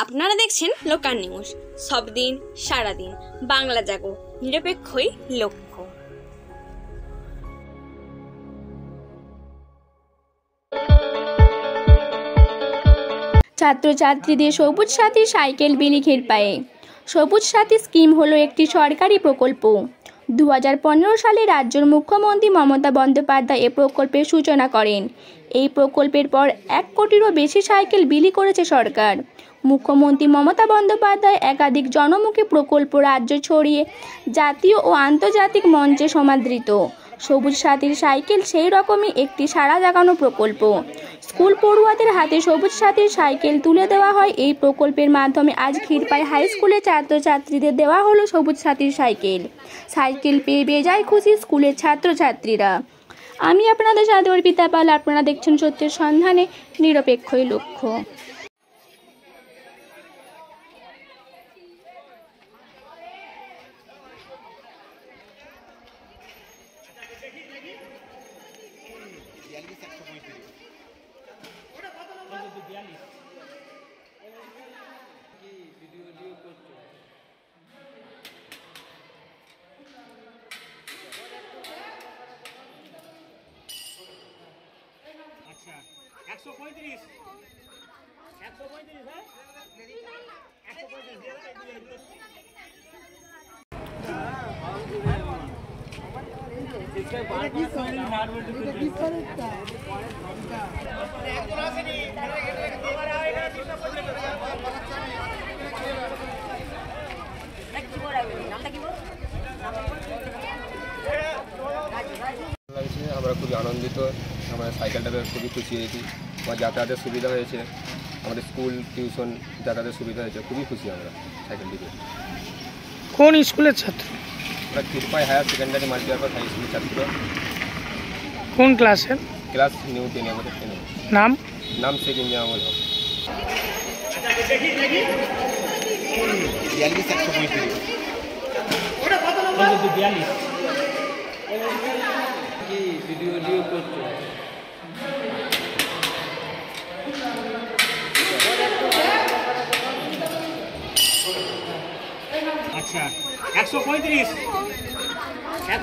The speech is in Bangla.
আপনারা দেখছেন লোকাল নিউজ, সব দিন সারাদিন বাংলা জাগো, নিরপেক্ষই লক্ষ্য। ছাত্রছাত্রীদের সবুজ সাথী সাইকেল বিলি ক্ষীরপায়ে। সবুজ সাথী স্কিম হলো একটি সরকারি প্রকল্প। 2015 সালে রাজ্যের মুখ্যমন্ত্রী মমতা বন্দ্যোপাধ্যায় এ প্রকল্পের সূচনা করেন। এই প্রকল্পের পর 1 কোটিরও বেশি সাইকেল বিলি করেছে সরকার। মুখ্যমন্ত্রী মমতা বন্দ্যোপাধ্যায় একাধিক জনমুখী প্রকল্প রাজ্য ছড়িয়ে জাতীয় ও আন্তর্জাতিক মঞ্চে সমাদৃত। সবুজ সাথীর সাইকেল সেই রকমই একটি সাড়া জাগানো প্রকল্প। স্কুল পড়ুয়াদের হাতে সবুজ সাথীর সাইকেল তুলে দেওয়া হয়। এই প্রকল্পের মাধ্যমে আজ ক্ষীরপাই হাই স্কুলের ছাত্রছাত্রীদের দেওয়া হলো সবুজ সাথীর সাইকেল। সাইকেল পেয়ে বেজায় খুশি স্কুলের ছাত্রছাত্রীরা। আমি আপনাদের সাথে অর্পিতা পাল, আপনারা দেখছেন সত্যের সন্ধানে, নিরপেক্ষই লক্ষ্য। अच्छा 135 है আমরা খুবই আনন্দিত। আমরা সাইকেলটা পেয়ে খুবই খুশি হয়েছি। আমার যাতায়াতের সুবিধা হয়েছে, আমাদের স্কুল টিউশন যাতায়াতের সুবিধা হয়েছে, খুবই খুশি আমরা সাইকেলটি পেয়ে। কোন স্কুলের ছাত্র? আমরা Khirpai higher secondary multipurpose high স্কুলের ছাত্র। কোন ক্লাসের? ক্লাস নিউ 10 আমাদের 10। নাম? নাম শেখ ইঞ্জামুল হক। अच्छा 135 है